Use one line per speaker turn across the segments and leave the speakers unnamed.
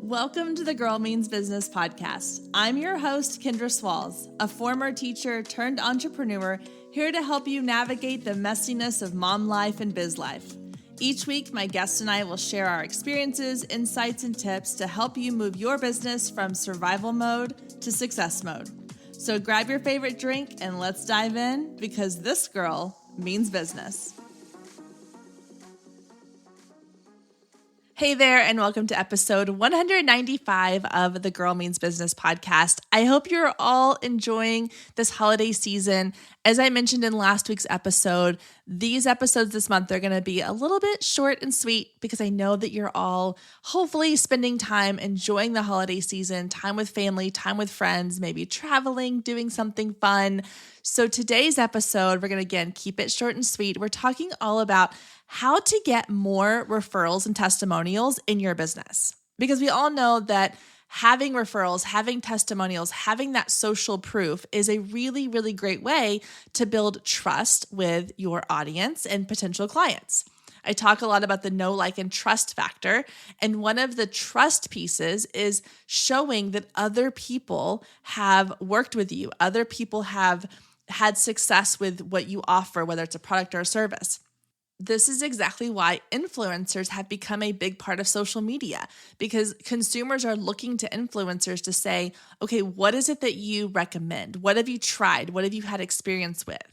Welcome to the Girl Means Business podcast. I'm your host, Kendra Swalls, a former teacher turned entrepreneur, here to help you navigate the messiness of mom life and biz life. Each week, my guest and I will share our experiences, insights, and tips to help you move your business from survival mode to success mode. So grab your favorite drink and let's dive in, because this girl means business. Hey there, and welcome to episode 195 of the Girl Means Business podcast. I hope you're all enjoying this holiday season. As I mentioned in last week's episode, these episodes this month are going to be a little bit short and sweet because I know that you're all hopefully spending time enjoying the holiday season, time with family, time with friends, maybe traveling, doing something fun. So today's episode, we're going to again keep it short and sweet. We're talking all about how to get more referrals and testimonials in your business. Because we all know that having referrals, having testimonials, having that social proof is a really, really great way to build trust with your audience and potential clients. I talk a lot about the know, like, and trust factor. And one of the trust pieces is showing that other people have worked with you. Other people have had success with what you offer, whether it's a product or a service. This is exactly why influencers have become a big part of social media, because consumers are looking to influencers to say, okay, what is it that you recommend? What have you tried? What have you had experience with?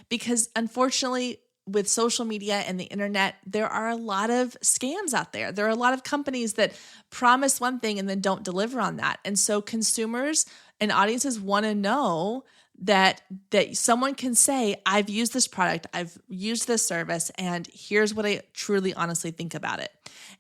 Because unfortunately, with social media and the internet, there are a lot of scams out there. There are a lot of companies that promise one thing and then don't deliver on that. And so consumers and audiences want to know that someone can say, I've used this product, I've used this service, and here's what I truly honestly think about it.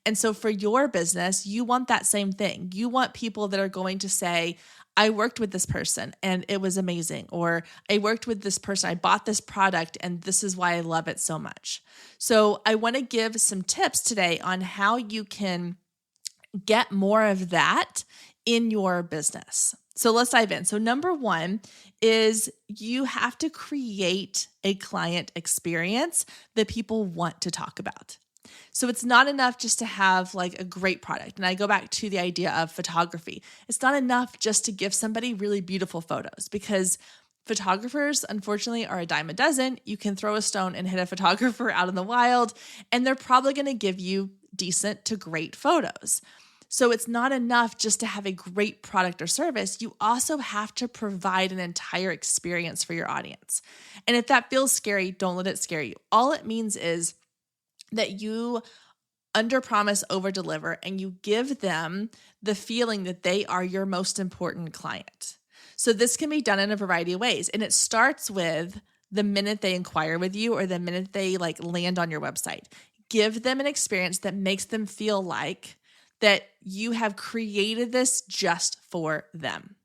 And so for your business, you want that same thing. You want people that are going to say, I worked with this person and it was amazing, or I worked with this person, I bought this product and this is why I love it so much. So I want to give some tips today on how you can get more of that in your business. So let's dive in. So number one is you have to create a client experience that people want to talk about. So it's not enough just to have like a great product. And I go back to the idea of photography. It's not enough just to give somebody really beautiful photos, because photographers, unfortunately, are a dime a dozen. You can throw a stone and hit a photographer out in the wild, and they're probably going to give you decent to great photos. So it's not enough just to have a great product or service. You also have to provide an entire experience for your audience. And if that feels scary, don't let it scare you. All it means is that you underpromise, overdeliver, and you give them the feeling that they are your most important client. So this can be done in a variety of ways. And it starts with the minute they inquire with you or the minute they land on your website. Give them an experience that makes them feel like that you have created this just for them.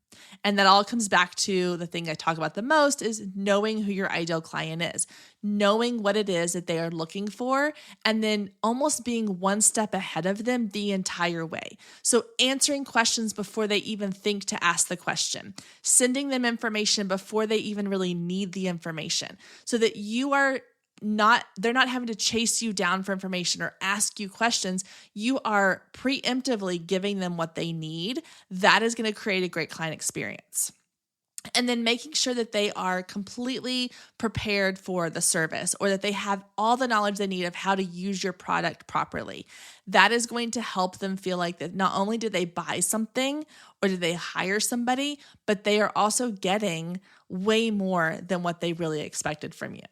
And that all comes back to the thing I talk about the most is knowing who your ideal client is, knowing what it is that they are looking for, and then almost being one step ahead of them the entire way. So answering questions before they even think to ask the question, sending them information before they even really need the information, so that they're not having to chase you down for information or ask you questions. You are preemptively giving them what they need. That is going to create a great client experience. And then making sure that they are completely prepared for the service, or that they have all the knowledge they need of how to use your product properly. That is going to help them feel like that not only did they buy something or did they hire somebody, but they are also getting way more than what they really expected from you.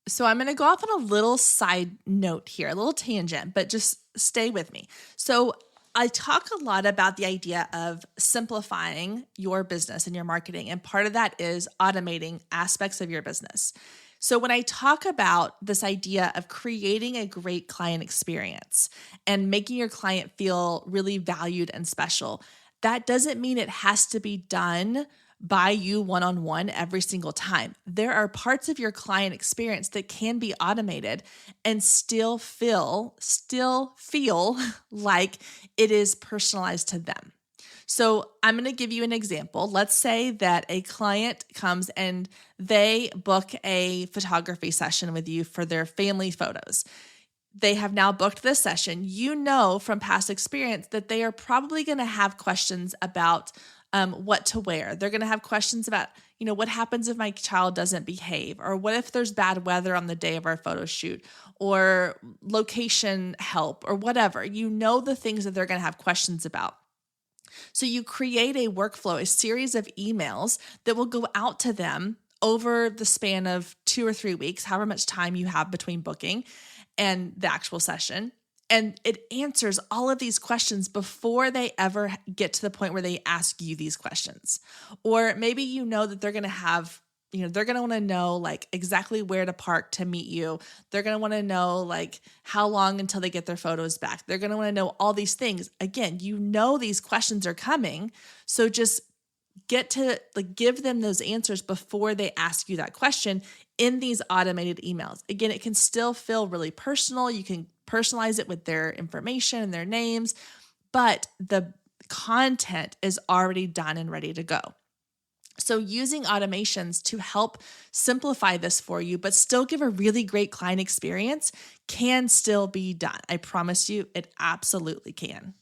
So I'm going to go off on a little side note here, a little tangent, but just stay with me. So I talk a lot about the idea of simplifying your business and your marketing. And part of that is automating aspects of your business. So when I talk about this idea of creating a great client experience and making your client feel really valued and special, that doesn't mean it has to be done by you one-on-one every single time. There are parts of your client experience that can be automated and still feel like it is personalized to them. So I'm going to give you an example. Let's say that a client comes and they book a photography session with you for their family photos. they have now booked this session, you know from past experience that they are probably going to have questions about what to wear. They're going to have questions about, what happens if my child doesn't behave, or what if there's bad weather on the day of our photo shoot, or location help, or whatever. You know the things that they're going to have questions about. So you create a workflow, a series of emails that will go out to them over the span of 2 or 3 weeks, however much time you have between booking and the actual session. And it answers all of these questions before they ever get to the point where they ask you these questions. Or maybe you know that they're going to have, they're going to want to know like exactly where to park to meet you. They're going to want to know like how long until they get their photos back. They're going to want to know all these things. Again, these questions are coming. So just get to give them those answers before they ask you that question in these automated emails. Again, it can still feel really personal. You can personalize it with their information and their names, but the content is already done and ready to go. So using automations to help simplify this for you, but still give a really great client experience can still be done. I promise you, it absolutely can.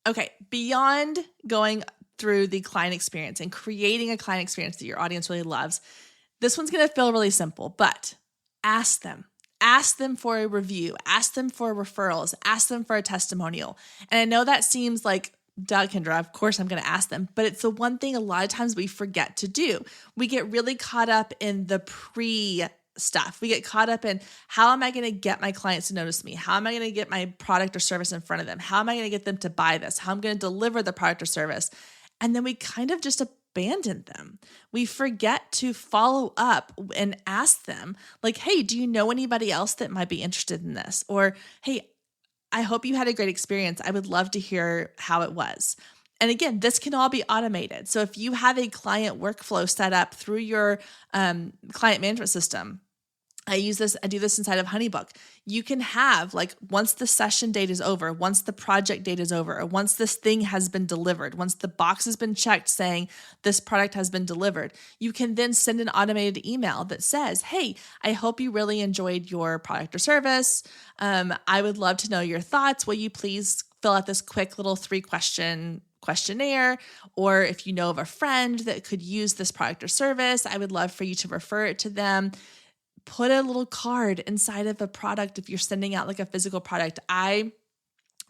Okay, beyond going through the client experience and creating a client experience that your audience really loves, this one's going to feel really simple, but ask them. Ask them for a review. Ask them for referrals. Ask them for a testimonial. And I know that seems like, duh, Kendra, of course I'm going to ask them, but it's the one thing a lot of times we forget to do. We get really caught up in the stuff. We get caught up in how am I going to get my clients to notice me? How am I going to get my product or service in front of them? How am I going to get them to buy this? How am I going to deliver the product or service? And then we kind of just abandon them. We forget to follow up and ask them like, hey, do you know anybody else that might be interested in this? Or, hey, I hope you had a great experience. I would love to hear how it was. And again, this can all be automated. So if you have a client workflow set up through your client management system, I do this inside of HoneyBook. You can have once the session date is over, once the project date is over, or once this thing has been delivered, once the box has been checked saying this product has been delivered, you can then send an automated email that says, hey, I hope you really enjoyed your product or service. I would love to know your thoughts. Will you please fill out this quick little 3-question questionnaire? Or if you know of a friend that could use this product or service, I would love for you to refer it to them. Put a little card inside of a product if you're sending out a physical product. I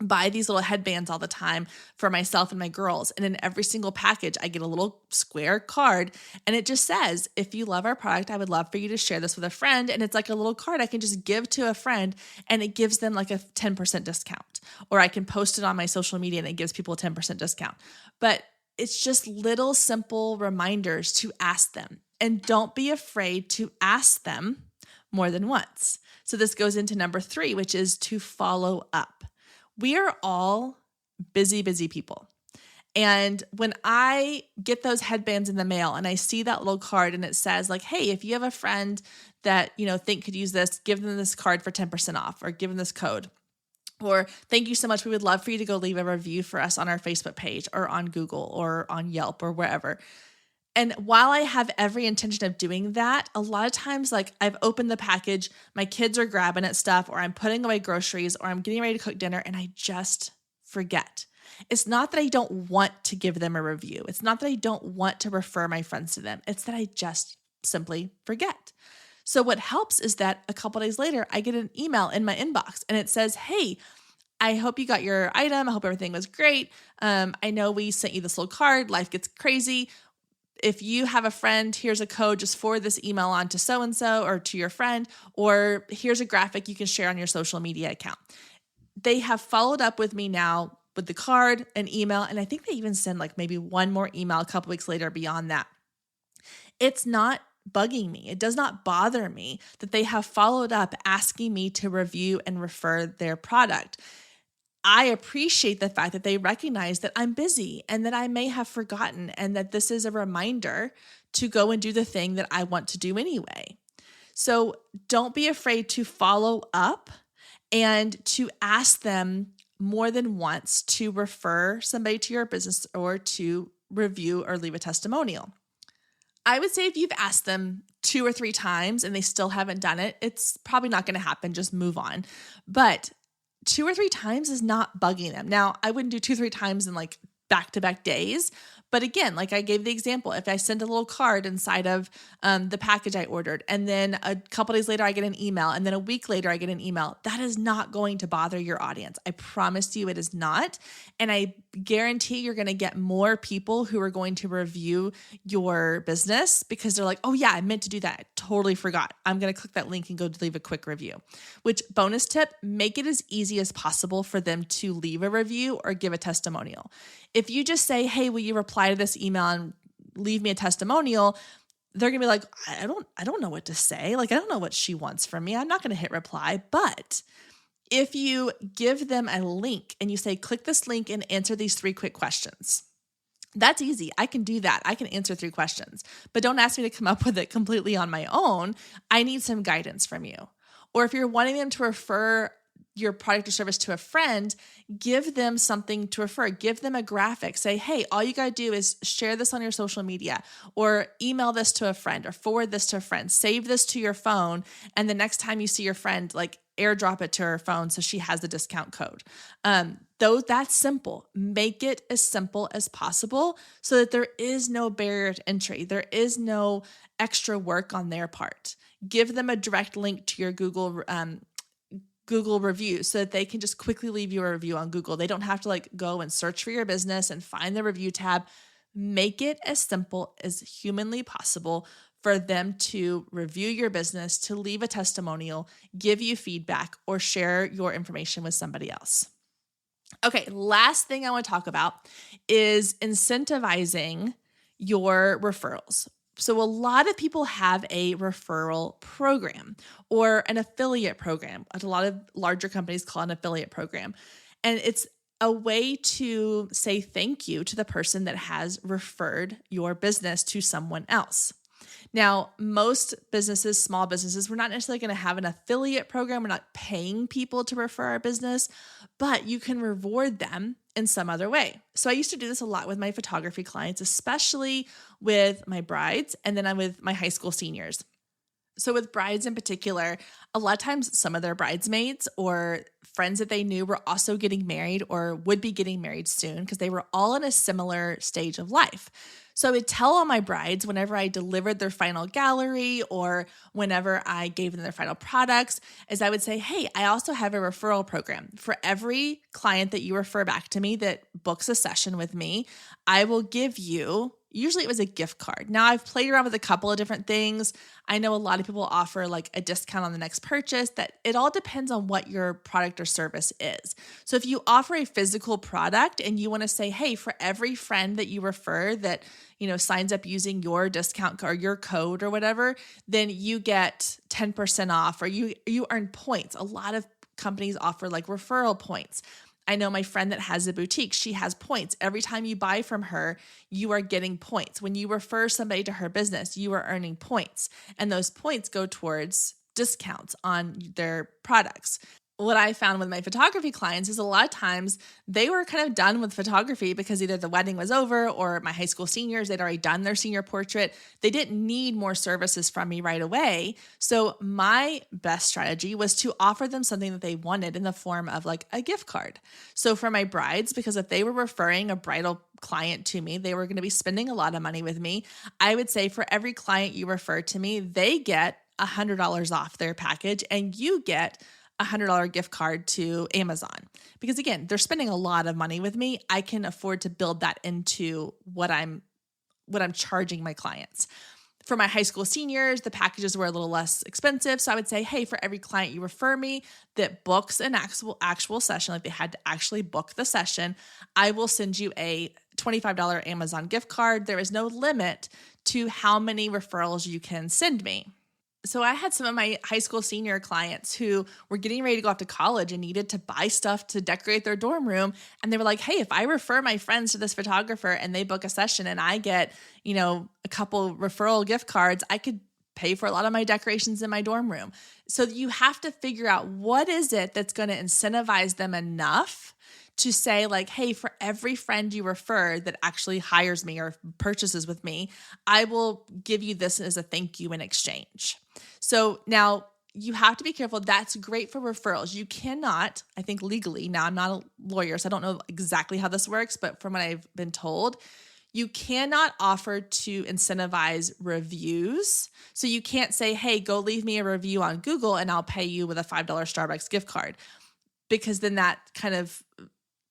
buy these little headbands all the time for myself and my girls. And in every single package, I get a little square card and it just says, if you love our product, I would love for you to share this with a friend. And it's like a little card I can just give to a friend and it gives them a 10% discount. Or I can post it on my social media and it gives people a 10% discount. But it's just little simple reminders to ask them. And don't be afraid to ask them more than once. So this goes into number 3, which is to follow up. We are all busy people. And when I get those headbands in the mail and I see that little card and it says hey, if you have a friend that, think could use this, give them this card for 10% off or give them this code. Or thank you so much. We would love for you to go leave a review for us on our Facebook page or on Google or on Yelp or wherever. And while I have every intention of doing that, a lot of times, I've opened the package, my kids are grabbing at stuff, or I'm putting away groceries, or I'm getting ready to cook dinner, and I just forget. It's not that I don't want to give them a review. It's not that I don't want to refer my friends to them. It's that I just simply forget. So what helps is that a couple days later, I get an email in my inbox, and it says, hey, I hope you got your item. I hope everything was great. I know we sent you this little card. Life gets crazy. If you have a friend, here's a code, just forward this email on to so-and-so or to your friend, or here's a graphic you can share on your social media account. They have followed up with me now with the card, an email, and I think they even send maybe one more email a couple weeks later beyond that. It's not bugging me. It does not bother me that they have followed up asking me to review and refer their product. I appreciate the fact that they recognize that I'm busy and that I may have forgotten and that this is a reminder to go and do the thing that I want to do anyway. So don't be afraid to follow up and to ask them more than once to refer somebody to your business or to review or leave a testimonial. I would say if you've asked them 2 or 3 times and they still haven't done it, it's probably not going to happen. Just move on. But 2 or 3 times is not bugging them. Now, I wouldn't do 2 or 3 times in like back-to-back days. But again, like I gave the example, if I send a little card inside of the package I ordered, and then a couple days later I get an email, and then a week later I get an email, that is not going to bother your audience. I promise you it is not. And I guarantee you're going to get more people who are going to review your business because they're like, oh yeah, I meant to do that. I totally forgot. I'm going to click that link and go leave a quick review. Which, bonus tip, make it as easy as possible for them to leave a review or give a testimonial. If you just say, hey, will you reply to this email and leave me a testimonial? They're going to be like, I don't know what to say. Like, I don't know what she wants from me. I'm not going to hit reply. But if you give them a link and you say, click this link and answer these 3 quick questions, that's easy. I can do that. I can answer 3 questions, but don't ask me to come up with it completely on my own. I need some guidance from you. Or if you're wanting them to refer your product or service to a friend, give them something to refer. Give them a graphic. Say, hey, all you got to do is share this on your social media, or email this to a friend, or forward this to a friend. Save this to your phone, and the next time you see your friend, like airdrop it to her phone so she has the discount code. Though that's simple. Make it as simple as possible so that there is no barrier to entry. There is no extra work on their part. Give them a direct link to your Google reviews so that they can just quickly leave you a review on Google. They don't have to like go and search for your business and find the review tab. Make it as simple as humanly possible for them to review your business, to leave a testimonial, give you feedback, or share your information with somebody else. Okay, last thing I want to talk about is incentivizing your referrals. So a lot of people have a referral program or an affiliate program. A lot of larger companies call it an affiliate program. And it's a way to say thank you to the person that has referred your business to someone else. Now, most businesses, small businesses, we're not necessarily going to have an affiliate program. We're not paying people to refer our business, but you can reward them in some other way. So I used to do this a lot with my photography clients, especially with my brides, and then I'm with my high school seniors. So with brides in particular, a lot of times some of their bridesmaids or friends that they knew were also getting married or would be getting married soon because they were all in a similar stage of life. So I would tell all my brides whenever I delivered their final gallery or whenever I gave them their final products, is I would say, hey, I also have a referral program. For every client that you refer back to me that books a session with me, I will give you, usually it was a gift card. Now I've played around with a couple of different things. I know a lot of people offer like a discount on the next purchase. That it all depends on what your product or service is. So if you offer a physical product and you want to say, hey, for every friend that you refer that, signs up using your discount or your code or whatever, then you get 10% off or you earn points. A lot of companies offer like referral points. I know my friend that has a boutique, she has points. Every time you buy from her, you are getting points. When you refer somebody to her business, you are earning points. And those points go towards discounts on their products. What I found with my photography clients is a lot of times they were kind of done with photography because either the wedding was over or my high school seniors, they'd already done their senior portrait. They didn't need more services from me right away. So my best strategy was to offer them something that they wanted in the form of like a gift card. So for my brides, because if they were referring a bridal client to me, they were going to be spending a lot of money with me. I would say for every client you refer to me, they get $100 off their package and you get $100 gift card to Amazon. Because again, they're spending a lot of money with me. I can afford to build that into what I'm charging my clients. For my high school seniors, the packages were a little less expensive. So I would say, hey, for every client you refer me that books an actual session, like they had to actually book the session, I will send you a $25 Amazon gift card. There is no limit to how many referrals you can send me. So I had some of my high school senior clients who were getting ready to go off to college and needed to buy stuff to decorate their dorm room. And they were like, hey, if I refer my friends to this photographer and they book a session and I get, a couple referral gift cards, I could pay for a lot of my decorations in my dorm room. So you have to figure out what is it that's going to incentivize them enough to say like, hey, for every friend you refer that actually hires me or purchases with me, I will give you this as a thank you in exchange. So now you have to be careful. That's great for referrals. You cannot, I think legally, now I'm not a lawyer, so I don't know exactly how this works, but from what I've been told, you cannot offer to incentivize reviews. So you can't say, hey, go leave me a review on Google and I'll pay you with a $5 Starbucks gift card, because then that kind of,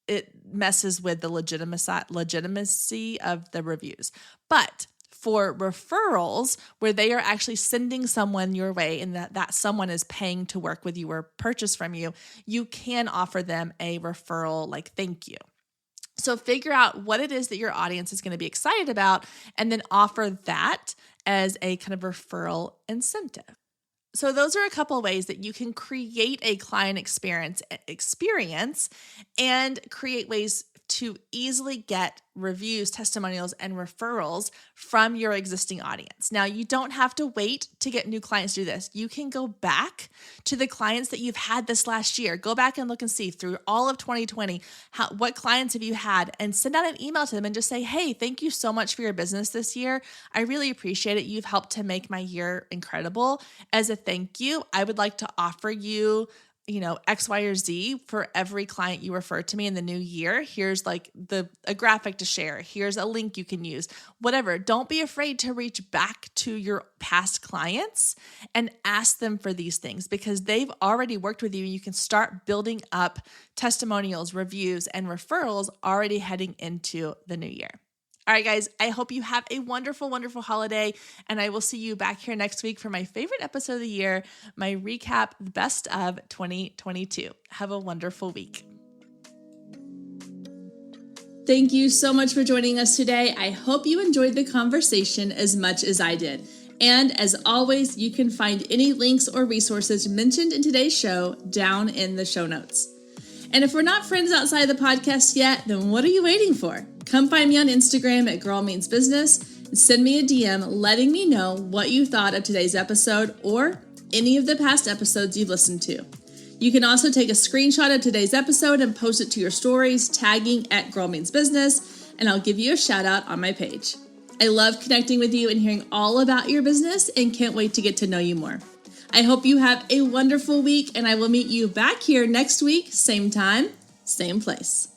it messes with the legitimacy of the reviews. But for referrals, where they are actually sending someone your way and that someone is paying to work with you or purchase from you, you can offer them a referral like thank you. So figure out what it is that your audience is going to be excited about and then offer that as a kind of referral incentive. So those are a couple of ways that you can create a client experience and create ways to easily get reviews, testimonials, and referrals from your existing audience. Now, you don't have to wait to get new clients to do this. You can go back to the clients that you've had this last year. Go back and look and see through all of 2020, what clients have you had, and send out an email to them and just say, hey, thank you so much for your business this year. I really appreciate it. You've helped to make my year incredible. As a thank you, I would like to offer you X, Y, or Z for every client you refer to me in the new year. Here's like a graphic to share. Here's a link you can use, whatever. Don't be afraid to reach back to your past clients and ask them for these things, because they've already worked with you. You can start building up testimonials, reviews, and referrals already heading into the new year. All right, guys, I hope you have a wonderful, wonderful holiday, and I will see you back here next week for my favorite episode of the year, my recap, best of 2022. Have a wonderful week. Thank you so much for joining us today. I hope you enjoyed the conversation as much as I did. And as always, you can find any links or resources mentioned in today's show down in the show notes. And if we're not friends outside the podcast yet, then what are you waiting for? Come find me on Instagram at Girl Means Business and send me a DM letting me know what you thought of today's episode or any of the past episodes you've listened to. You can also take a screenshot of today's episode and post it to your stories, tagging at Girl Means Business, and I'll give you a shout out on my page. I love connecting with you and hearing all about your business and can't wait to get to know you more. I hope you have a wonderful week, and I will meet you back here next week, same time, same place.